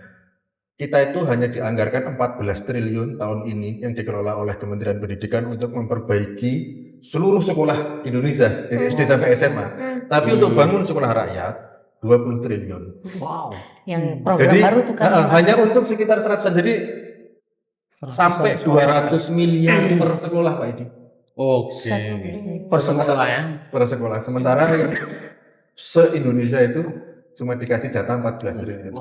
Kita itu hanya dianggarkan 14 triliun tahun ini yang dikelola oleh Kementerian Pendidikan untuk memperbaiki seluruh sekolah di Indonesia dari SD sampai SMA. Tapi untuk bangun sekolah rakyat 20 triliun. wow. Yang program Jadi baru tuh kan. hanya untuk sekitar 100-an. Jadi sampai 200 miliar per sekolah Pak Edi. Oke. Per sekolah ya. Per sekolah. Sementara yang se-Indonesia itu cuma dikasih jatah 14 triliun.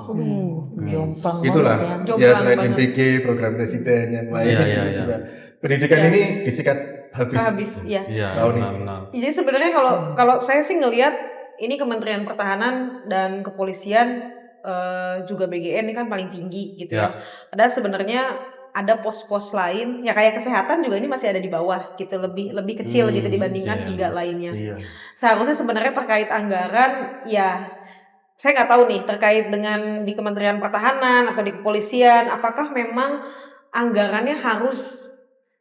Jomplang Itulah. banget ya. Ya Jomplang selain banget. MPG, program presiden yang lain Iya, iya, juga. iya. Pendidikan ini disikat habis. Habis, ya. Iya, Tahun ini. benar-benar. Jadi sebenarnya kalau saya sih ngelihat ini Kementerian Pertahanan dan Kepolisian juga BGN ini kan paling tinggi gitu ya. Padahal sebenarnya ada pos-pos lain ya kayak kesehatan juga ini masih ada di bawah gitu, lebih kecil gitu dibandingkan iya. 3 lainnya. Iya. Seharusnya sebenarnya terkait anggaran ya saya nggak tahu nih terkait dengan di Kementerian Pertahanan atau di Kepolisian apakah memang anggarannya harus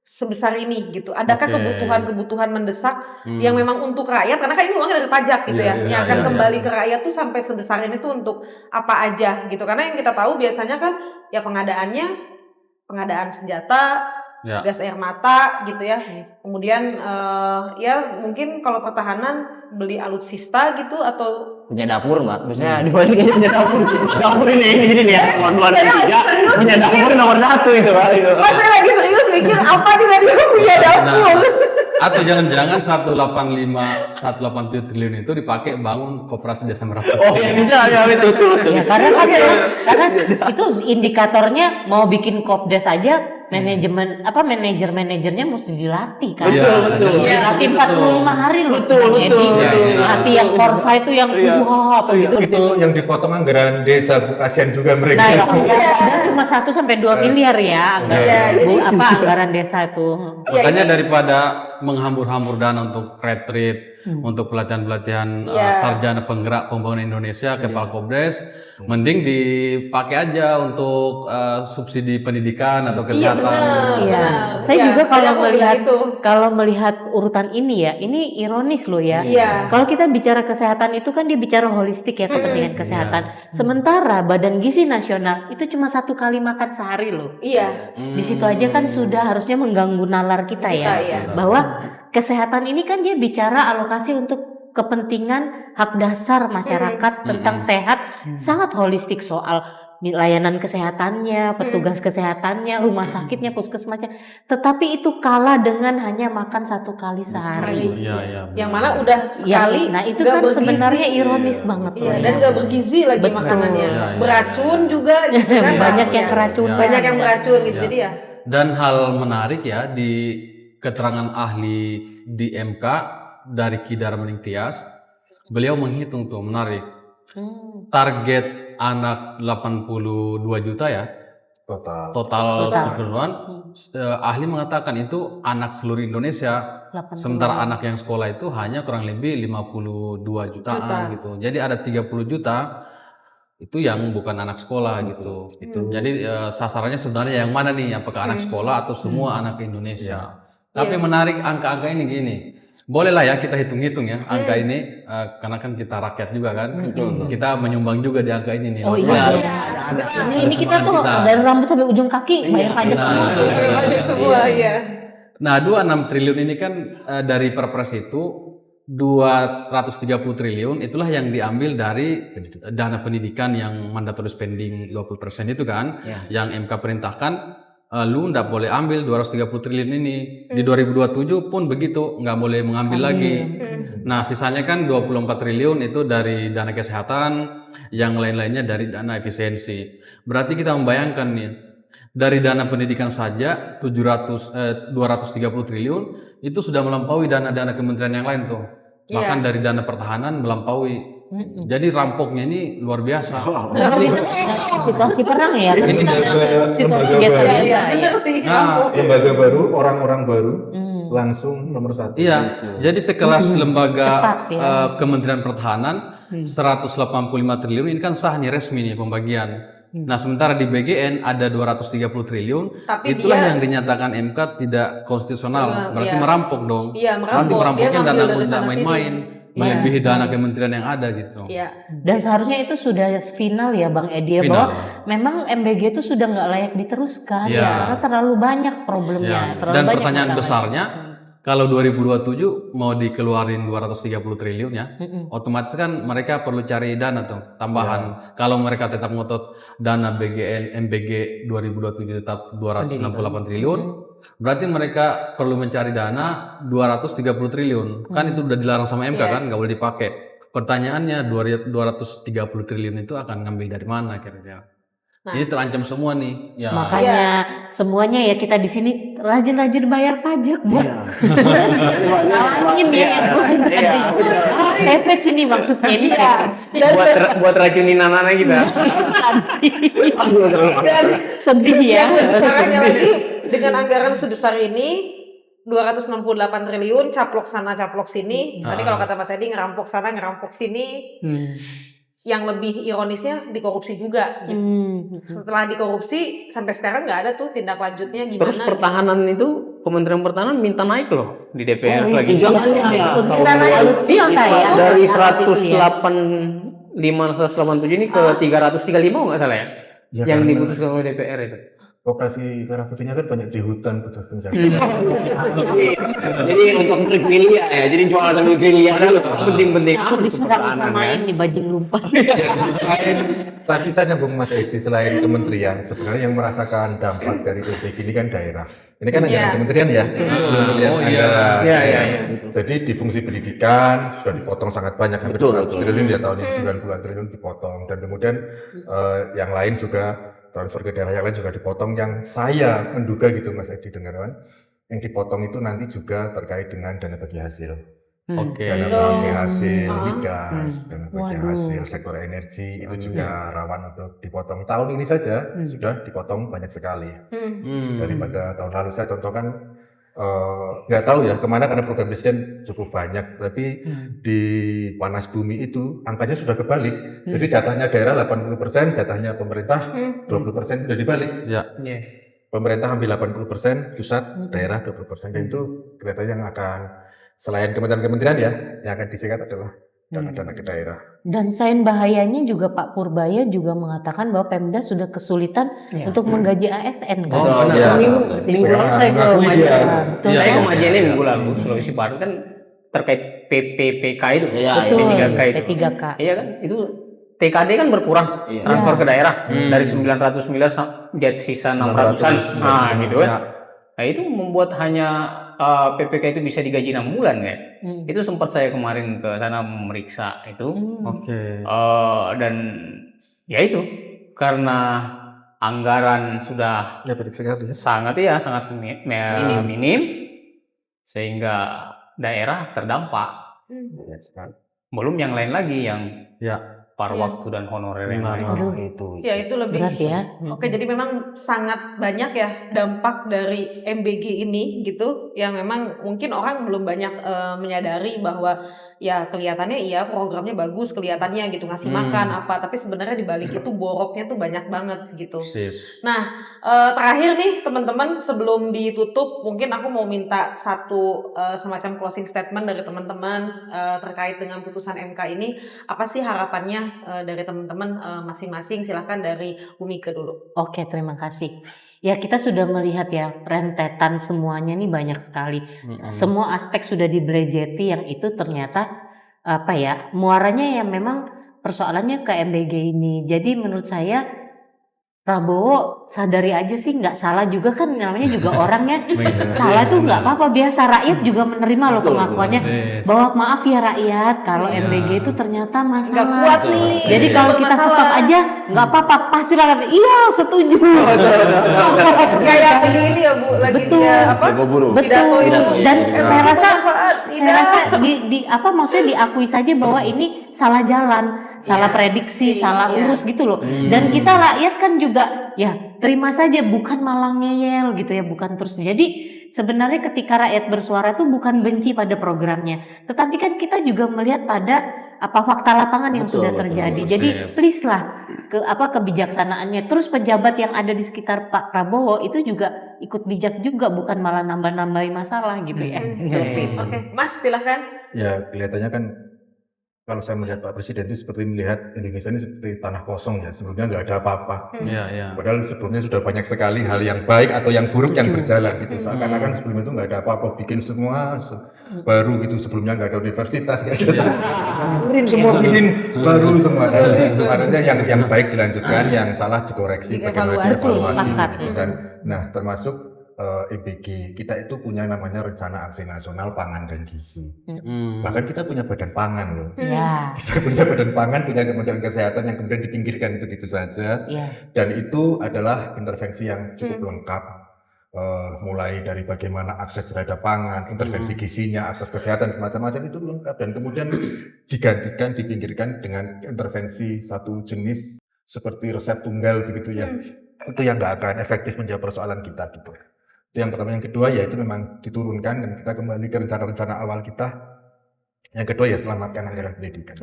sebesar ini gitu. Adakah Oke. kebutuhan-kebutuhan mendesak yang memang untuk rakyat karena kan ini uangnya dari pajak gitu Iya, ya. iya, Yang akan iya, kembali iya. ke rakyat tuh sampai sebesar ini tuh untuk apa aja gitu. Karena yang kita tahu biasanya kan ya pengadaan senjata, Ya. gas air mata gitu ya. Kemudian ya mungkin kalau pertahanan beli alutsista gitu atau Punya dapur mbak, biasanya dibanding punya dapur. Dapur ini nih ya, teman-teman tiga punya dapur nomor 1 itu mbak. Itu. Mas saya lagi serius mikir apa sih tadi punya dapur. Atau jangan-jangan 187 triliun itu dipakai bangun koperasi desa merapat. Oh ya bisa ya betul. Ya, karena itu indikatornya mau bikin kopdes aja manajernya mesti dilatih kan. Betul. Dilatih 45 hari loh. Betul. Dilatih yang korsa itu yang wah apa gitu. Itu yang dipotong anggaran desa Bu kasihan juga mereka. Nah, dan cuma 1-2 miliar ya anggaran desa itu. Makanya daripada menghambur-hambur dana untuk retreat, untuk pelatihan-pelatihan sarjana penggerak pembangunan Indonesia ke Pakobdes, mending dipakai aja untuk subsidi pendidikan atau kesehatan. Iya. Saya juga kalau melihat urutan ini ya, ini ironis loh ya. Iya. Kalau kita bicara kesehatan itu kan dia bicara holistik ya kepentingan kesehatan. Sementara Badan Gizi Nasional itu cuma 1 kali makan sehari loh. Iya. Di situ aja kan sudah harusnya mengganggu nalar kita ya. Iya. Bahwa kesehatan ini kan dia bicara alokasi untuk kepentingan hak dasar masyarakat tentang sehat, sangat holistik soal layanan kesehatannya, petugas kesehatannya, rumah sakitnya, puskesmasnya. Tetapi itu kalah dengan hanya makan 1 kali sehari. Iya. Yang mana udah sekali. Nah itu nggak kan bergizi. sebenarnya ironis banget Iya, loh dan ya. nggak bergizi lagi Betul. makanannya. Iya. Beracun juga gitu kan. Banyak yang Ya. keracunan. Banyak yang beracun gitu. Iya. Jadi ya. Dan hal menarik ya di keterangan ahli di MK dari Kidar Meningtyas, beliau menghitung tuh menarik. Target anak 82 juta ya total keseluruhan. Ahli mengatakan itu anak seluruh Indonesia. 80. Sementara anak yang sekolah itu hanya kurang lebih 52 jutaan gitu. Jadi ada 30 juta itu yang bukan anak sekolah gitu. Jadi sasarannya sebenarnya yang mana nih? Apakah anak sekolah atau semua anak Indonesia? Tapi menarik angka-angka ini gini. Bolehlah ya kita hitung-hitung ya angka ini karena kan kita rakyat juga kan. Kita menyumbang juga di angka ini nih. Oh iya. Ini kita tuh dari rambut sampai ujung kaki bayar pajak semua. Pajak semua ya. Nah, 26 triliun ini kan dari Perpres itu 230 triliun itulah yang diambil dari dana pendidikan yang mandatory spending 20% itu kan, yang MK perintahkan lu nggak boleh ambil 230 triliun ini. Di 2027 pun begitu, nggak boleh mengambil lagi. Nah, sisanya kan 24 triliun itu dari dana kesehatan, yang lain-lainnya dari dana efisiensi. Berarti kita membayangkan nih, dari dana pendidikan saja 230 triliun itu sudah melampaui dana-dana kementerian yang lain tuh. Bahkan dari dana pertahanan melampaui Jadi rampoknya ini luar biasa. Situasi perang ya, kan Ini kita lembaga- situasi lembaga biasa-biasa Iya, ya. bener sih. Nah, Lembaga baru, orang-orang baru, Hmm. langsung nomor 1. Iya, jadi sekelas lembaga Cepat, ya. Kementerian Pertahanan 185 triliun ini kan sah nih resmi nih pembagian. Nah, sementara di BGN ada 230 triliun, Tapi itulah dia- yang dinyatakan MK tidak konstitusional. Berarti Iya. merampok dong. Iya, Berarti merampok. merampoknya Dia dana ngambil dari tidak sana main-main, sini. melebihi Iya, dana kementerian yang ada gitu. Iya. Dan seharusnya itu sudah final ya Bang Edi ya, Final. bahwa memang MBG itu sudah nggak layak diteruskan Iya. ya, karena terlalu banyak problemnya. Ya. Terlalu Dan banyak pertanyaan masalahnya. besarnya, kalau 2027 mau dikeluarin 230 triliun ya, otomatis kan mereka perlu cari dana tuh tambahan. Kalau mereka tetap ngotot dana BGN MBG 2027 tetap 268 triliun, berarti mereka perlu mencari dana 230 triliun. Kan itu udah dilarang sama MK kan, nggak boleh dipakai. Pertanyaannya 230 triliun itu akan ngambil dari mana kira-kira? Ini terancam semua nih. Ya. Makanya semuanya ya kita di sini rajin-rajin bayar pajak buat ngalamin ya yang kurang tadi. Savage ini maksudnya ini savage. buat racunin anak-anak kita. Dan Sedih ya. yang parahnya lagi dengan anggaran sebesar ini 268 triliun caplok sana caplok sini. Tadi kalau kata Mas Edi ngerampok sana ngerampok sini. Yang lebih ironisnya dikorupsi juga. Setelah dikorupsi sampai sekarang nggak ada tuh tindak lanjutnya gimana. Terus pertahanan itu Kementerian Pertahanan minta naik loh di DPR lagi. Jangan ya. Untuk alutsista ya. Dari Saat itu ya. 187 ini ke 335 nggak salah ya? Ya, Yang karena diputuskan oleh DPR itu. operasi merah putihnya kan banyak di hutan, butuh penjagaan. Jadi untuk bergerilya ya. Jadi jualan sambil gerilya dulu. Penting-penting. Aku diserang sama ini bajing lupa. Selain tadi saya nyambung Mas Edi, selain kementerian, sebenarnya yang merasakan dampak dari PBG ini kan daerah. Ini kan anggaran kementerian ya. Kementerian anggaran. Iya. Jadi di fungsi pendidikan sudah dipotong sangat banyak, hampir Betul, 100 triliun ya tahun ini, 90-an triliun dipotong. Dan kemudian yang lain juga transfer ke daerah yang lain juga dipotong, yang saya menduga gitu Mas Edi dengarkan, yang dipotong itu nanti juga terkait dengan dana bagi hasil. Oke. Dana bagi hasil migas, dana bagi Waduh. hasil sektor energi itu juga rawan untuk dipotong. Tahun ini saja sudah dipotong banyak sekali. Daripada tahun lalu saya contohkan, nggak tahu ya kemana karena program presiden cukup banyak, tapi di panas bumi itu angkanya sudah kebalik. Jadi jatahnya daerah 80%, jatahnya pemerintah 20% sudah dibalik. Ya. Pemerintah ambil 80%, pusat daerah 20%. Dan itu kelihatannya yang akan, selain kementerian-kementerian ya, yang akan disingkat adalah dana-dana ke daerah. Dan selain bahayanya juga Pak Purbaya juga mengatakan bahwa Pemda sudah kesulitan untuk menggaji ASN kan. Oh, benar. Iya. Minggu lalu saya ke Mengakui dia. Majene. Betul. Saya ke Iya. Majene minggu lalu Sulawesi Barat kan terkait PPPK itu. Iya, Betul. P3K itu. P3K. Iya kan itu TKD kan berkurang Iya. transfer ke daerah dari 900 miliar jadi sisa 600-an. Nah, gitu kan. Ya. Nah, itu membuat hanya PPK itu bisa digaji 6 bulan ya. Itu sempat saya kemarin ke sana memeriksa itu. Oke. Dan ya itu karena anggaran sudah Ya betul sekali. sangat minim sehingga daerah terdampak. Ya, sekali. Belum yang lain lagi yang Ya. par waktu dan honorer yang lain. Aduh. Ya itu lebih Berat ya. Oke, jadi memang sangat banyak ya dampak dari MBG ini gitu, yang memang mungkin orang belum banyak menyadari bahwa ya kelihatannya iya programnya bagus kelihatannya gitu ngasih makan apa, tapi sebenarnya di balik itu boroknya tuh banyak banget gitu. Nah, terakhir nih teman-teman sebelum ditutup mungkin aku mau minta satu semacam closing statement dari teman-teman terkait dengan putusan MK ini. Apa sih harapannya dari teman-teman masing-masing? Silahkan dari Bu Mika dulu. Oke, terima kasih. Ya kita sudah melihat ya rentetan semuanya nih banyak sekali. Semua aspek sudah dibelejeti yang itu ternyata apa ya muaranya ya memang persoalannya ke MBG ini. Jadi menurut saya Prabowo sadari aja sih nggak salah juga kan namanya juga orang ya. Iya. Salah tuh nggak apa-apa, biasa rakyat juga menerima loh Betul, pengakuannya persis. bahwa maaf ya rakyat kalau Iya. MBG itu ternyata Nggak masalah. kuat Betul, nih. persis. Jadi kalau kita bermasalah. stop aja nggak apa-apa, pasti rakyat iya setuju. Kayak ini ya Bu, lagi Betul. dia apa? Jago buru. Betul. Pidato itu. Dan Iya. saya rasa Tidak. saya rasa di apa maksudnya diakui saja bahwa ini salah jalan, salah Iya. prediksi, Iya. salah urus gitu loh. Dan kita rakyat kan juga ya terima saja, bukan malah ngeyel gitu ya, bukan terus. Jadi sebenarnya ketika rakyat bersuara tuh bukan benci pada programnya, tetapi kan kita juga melihat pada apa fakta lapangan yang Betul, sudah betul, terjadi. persis. Jadi please lah kebijaksanaannya. Terus pejabat yang ada di sekitar Pak Prabowo itu juga ikut bijak juga, bukan malah nambah-nambahin masalah gitu ya. Oke, Mas silahkan. Ya kelihatannya kan kalau saya melihat Pak Presiden itu seperti melihat Indonesia ini seperti tanah kosong ya, sebelumnya nggak ada apa-apa. Iya, iya. Padahal sebelumnya sudah banyak sekali hal yang baik atau yang buruk yang berjalan gitu. Seakan-akan sebelum itu nggak ada apa-apa, bikin semua baru gitu. Sebelumnya nggak ada universitas, nggak ada semua bikin baru semua. Dan artinya yang baik dilanjutkan, yang salah dikoreksi, bagaimana Dievaluasi, dievaluasi sepakat. gitu. Dan nah termasuk EBG kita itu punya namanya Rencana Aksi Nasional Pangan dan Gizi. Bahkan kita punya badan pangan loh. Ya, Kita punya badan pangan, punya Kementerian Kesehatan yang kemudian dipinggirkan itu saja. ya. Dan itu adalah intervensi yang cukup lengkap. Mulai dari bagaimana akses terhadap pangan, intervensi gizinya, akses kesehatan, macam-macam itu lengkap. Dan kemudian digantikan, dipinggirkan dengan intervensi satu jenis seperti resep tunggal begitu ya. Itu yang nggak akan efektif menjawab persoalan kita gitu. Itu yang pertama. Yang kedua ya itu memang diturunkan dan kita kembali ke rencana-rencana awal kita. Yang kedua ya selamatkan anggaran pendidikan.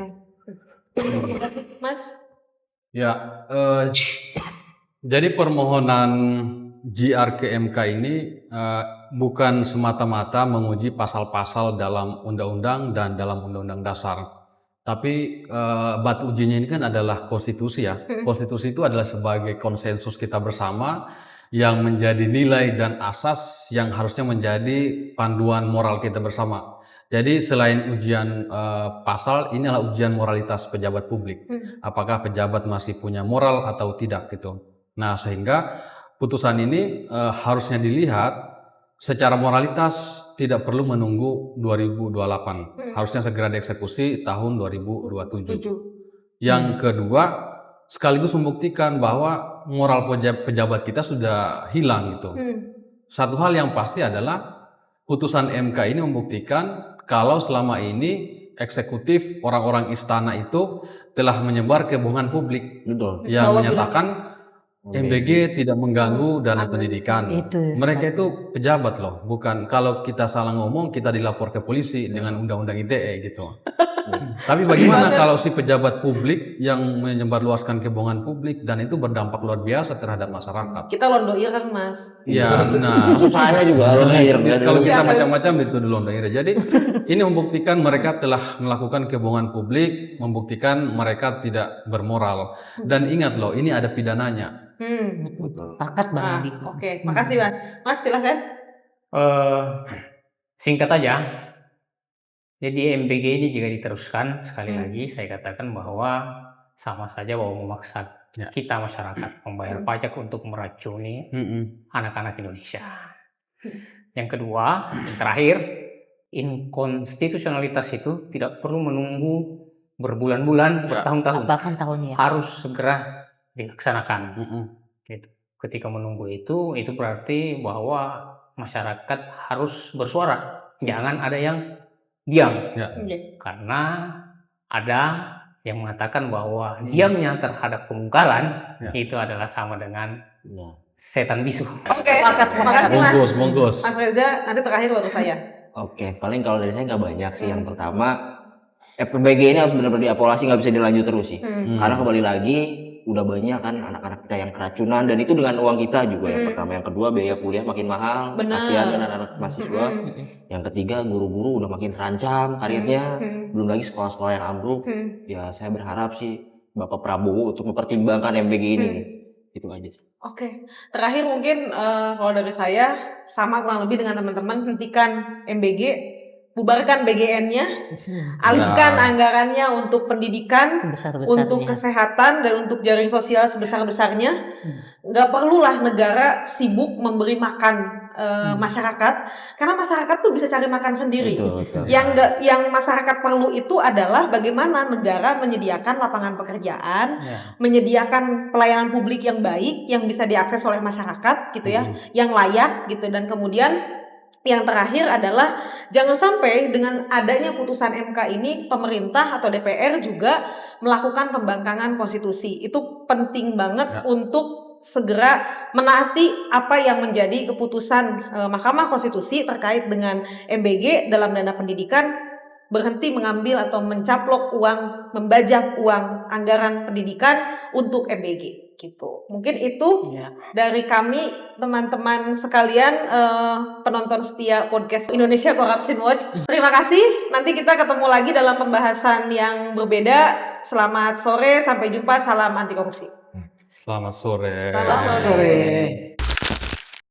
Mas. Ya, jadi permohonan JR ke MK ini bukan semata-mata menguji pasal-pasal dalam undang-undang dan dalam undang-undang dasar. Tapi batu ujinya ini kan adalah konstitusi ya. Konstitusi itu adalah sebagai konsensus kita bersama yang menjadi nilai dan asas yang harusnya menjadi panduan moral kita bersama. Jadi selain ujian pasal, ini adalah ujian moralitas pejabat publik. Apakah pejabat masih punya moral atau tidak gitu. Nah sehingga putusan ini harusnya dilihat secara moralitas tidak perlu menunggu 2028. Harusnya segera dieksekusi tahun 2027. Yang kedua, sekaligus membuktikan bahwa moral pejabat kita sudah hilang gitu. Satu hal yang pasti adalah putusan MK ini membuktikan kalau selama ini eksekutif orang-orang istana itu telah menyebar kebohongan publik Betul. yang Bahwa menyatakan MBG tidak mengganggu dana pendidikan. Itu. Mereka itu pejabat loh, bukan kalau kita salah ngomong kita dilapor ke polisi dengan undang-undang ITE gitu. Tapi bagaimana kalau si pejabat publik yang menyebarluaskan kebohongan publik dan itu berdampak luar biasa terhadap masyarakat? Kita londoir kan Mas. Iya, nah. Maksud saya juga Kalau kita Iya, macam-macam itu dulu Ira. Jadi ini membuktikan mereka telah melakukan kebohongan publik, membuktikan mereka tidak bermoral. Dan ingat loh, ini ada pidananya. Pakat Bang Nah, Adi. Oke, makasih Mas. Mas silahkan. Singkat aja. Jadi MBG ini jika diteruskan, sekali lagi saya katakan bahwa sama saja bahwa memaksa kita masyarakat membayar pajak untuk meracuni anak-anak Indonesia. Yang kedua, yang terakhir, inkonstitusionalitas itu tidak perlu menunggu berbulan-bulan, bertahun-tahun. Bahkan tahunnya. Harus segera dilaksanakan. Gitu. Ketika menunggu itu berarti bahwa masyarakat harus bersuara. Jangan ada yang diam. Karena ada yang mengatakan bahwa diamnya terhadap pembungkalan itu adalah sama dengan setan bisu. Oke, makasih Mas. Monggo. Mas Reza, nanti terakhir baru saya. Oke, paling kalau dari saya nggak banyak sih. Yang pertama, FPBG ini harus benar-benar dievaluasi, nggak bisa dilanjut terus sih. Karena kembali lagi, udah banyak kan anak-anak kita yang keracunan dan itu dengan uang kita juga. Yang pertama, yang kedua biaya kuliah makin mahal, Benar. kasihan kan anak-anak mahasiswa. Yang ketiga, guru-guru udah makin terancam karirnya, belum lagi sekolah-sekolah yang ambruk. Ya saya berharap sih Bapak Prabowo untuk mempertimbangkan MBG ini. Itu aja sih. Oke, terakhir mungkin kalau dari saya sama kurang lebih dengan teman-teman, hentikan MBG, bubarkan BGN-nya, alihkan anggarannya untuk pendidikan, Sebesar-besarnya. untuk kesehatan dan untuk jaring sosial sebesar-besarnya. nggak perlulah negara sibuk memberi makan masyarakat, karena masyarakat tuh bisa cari makan sendiri. Betul. Yang masyarakat perlu itu adalah bagaimana negara menyediakan lapangan pekerjaan, menyediakan pelayanan publik yang baik yang bisa diakses oleh masyarakat gitu ya, yang layak gitu, dan kemudian yang terakhir adalah jangan sampai dengan adanya putusan MK ini pemerintah atau DPR juga melakukan pembangkangan konstitusi. Itu penting banget untuk segera menaati apa yang menjadi keputusan Mahkamah Konstitusi terkait dengan MBG dalam dana pendidikan, berhenti mengambil atau mencaplok uang, membajak uang anggaran pendidikan untuk MBG gitu. Mungkin itu dari kami teman-teman sekalian penonton setia podcast Indonesia Corruption Watch. Terima kasih. Nanti kita ketemu lagi dalam pembahasan yang berbeda. Selamat sore, sampai jumpa. Salam anti korupsi. Selamat sore. Selamat sore.